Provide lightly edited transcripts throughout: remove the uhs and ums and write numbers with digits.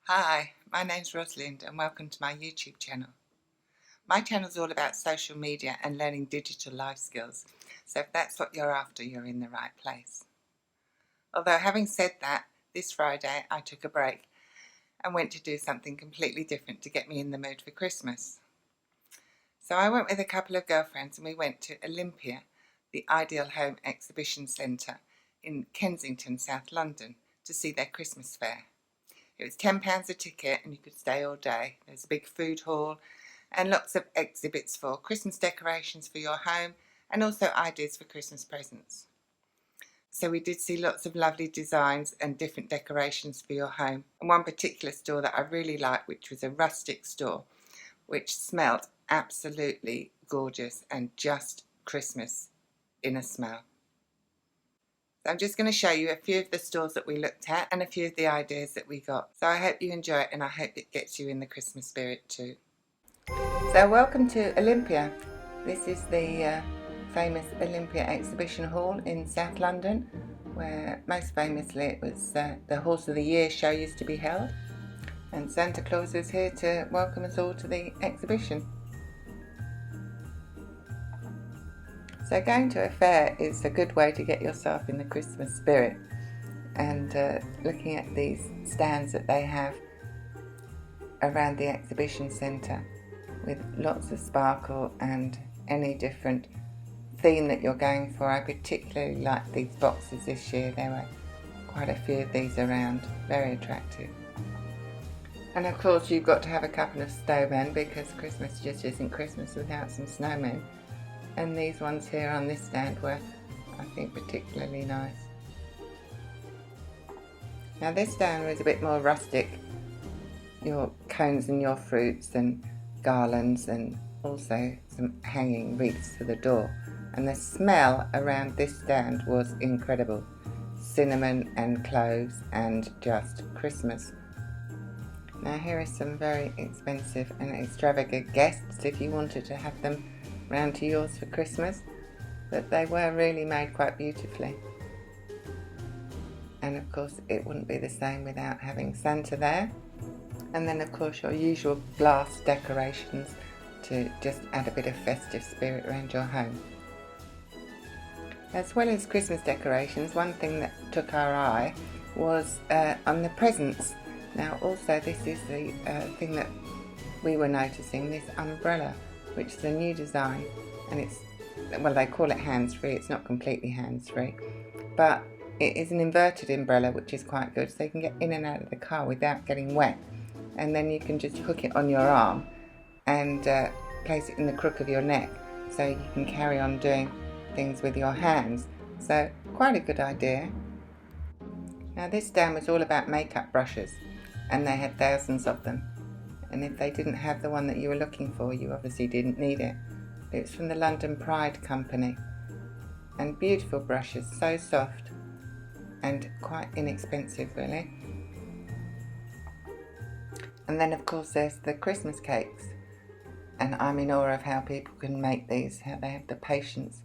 Hi, my name's Rosalind and welcome to my YouTube channel. My channel is all about social media and learning digital life skills, so if that's what you're after, you're in the right place. Although having said that, this Friday I took a break and went to do something completely different to get me in the mood for Christmas. So I went with a couple of girlfriends and we went to Olympia, the Ideal Home Exhibition Centre in Kensington, South London, to see their Christmas Fayre. It was £10 a ticket and you could stay all day. There's a big food hall and lots of exhibits for Christmas decorations for your home and also ideas for Christmas presents. So we did see lots of lovely designs and different decorations for your home. And one particular store that I really liked, which was a rustic store, which smelled absolutely gorgeous and just Christmas in a smell. I'm just going to show you a few of the stores that we looked at and a few of the ideas that we got. So I hope you enjoy it and I hope it gets you in the Christmas spirit too. So welcome to Olympia. This is the famous Olympia Exhibition Hall in South London, where most famously it was the Horse of the Year show used to be held. And Santa Claus is here to welcome us all to the exhibition. So going to a fair is a good way to get yourself in the Christmas spirit, and looking at these stands that they have around the exhibition centre with lots of sparkle and any different theme that you're going for. I particularly like these boxes this year. There were quite a few of these around, very attractive. And of course you've got to have a couple of snowmen because Christmas just isn't Christmas without some snowmen. And these ones here on this stand were, I think, particularly nice. Now this stand was a bit more rustic. Your cones and your fruits and garlands and also some hanging wreaths for the door. And the smell around this stand was incredible. Cinnamon and cloves and just Christmas. Now here are some very expensive and extravagant guests if you wanted to have them round to yours for Christmas, but they were really made quite beautifully. And of course it wouldn't be the same without having Santa there. And then of course your usual glass decorations to just add a bit of festive spirit around your home. As well as Christmas decorations, one thing that took our eye was on the presents. Now also this is the thing that we were noticing, this umbrella, which is a new design, and it's, well, they call it hands-free. It's not completely hands-free, but it is an inverted umbrella, which is quite good, so you can get in and out of the car without getting wet. And then you can just hook it on your arm and place it in the crook of your neck, so you can carry on doing things with your hands. So quite a good idea. Now this stand was all about makeup brushes, and they had thousands of them. And if they didn't have the one that you were looking for, you obviously didn't need it. It's from the London Pride company. And beautiful brushes, so soft and quite inexpensive really. And then of course there's the Christmas cakes. And I'm in awe of how people can make these, how they have the patience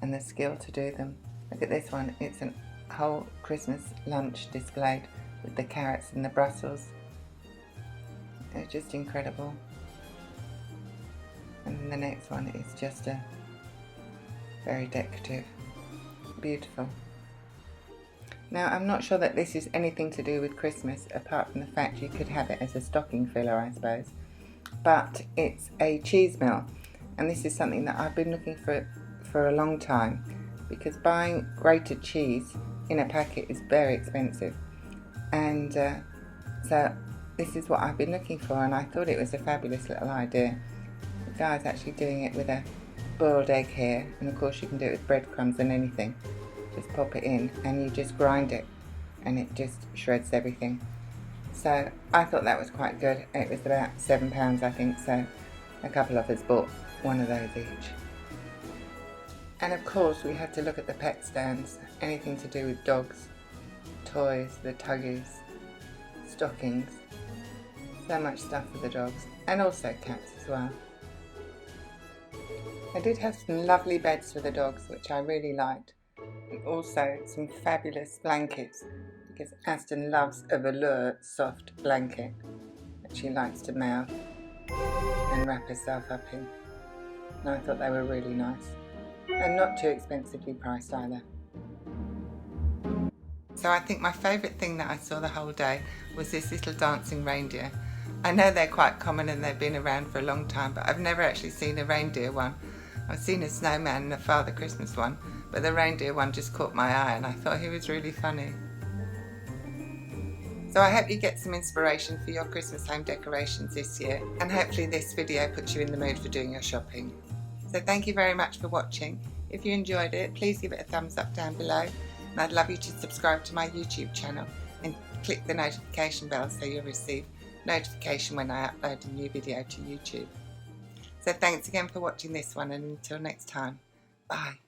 and the skill to do them. Look at this one, it's a whole Christmas lunch displayed with the carrots and the Brussels. It's just incredible. And then the next one is just a very decorative, beautiful. Now I'm not sure that this is anything to do with Christmas, apart from the fact you could have it as a stocking filler, I suppose. But it's a cheese mill, and this is something that I've been looking for a long time, because buying grated cheese in a packet is very expensive. And so this is what I've been looking for, and I thought it was a fabulous little idea. The guy's actually doing it with a boiled egg here, and of course you can do it with breadcrumbs and anything. Just pop it in and you just grind it and it just shreds everything. So I thought that was quite good. It was about £7 I think, so a couple of us bought one of those each. And of course we had to look at the pet stands, anything to do with dogs, toys, the tuggies, stockings. So much stuff for the dogs, and also cats as well. I did have some lovely beds for the dogs, which I really liked, and also some fabulous blankets, because Aston loves a velour soft blanket that she likes to mouth and wrap herself up in. And I thought they were really nice and not too expensively priced either. So I think my favourite thing that I saw the whole day was this little dancing reindeer. I know they're quite common and they've been around for a long time, but I've never actually seen a reindeer one. I've seen a snowman and a Father Christmas one, but the reindeer one just caught my eye and I thought he was really funny. So I hope you get some inspiration for your Christmas home decorations this year, and hopefully this video puts you in the mood for doing your shopping. So thank you very much for watching. If you enjoyed it, please give it a thumbs up down below, and I'd love you to subscribe to my YouTube channel and click the notification bell so you'll receive notification when I upload a new video to YouTube. So thanks again for watching this one, and until next time, bye.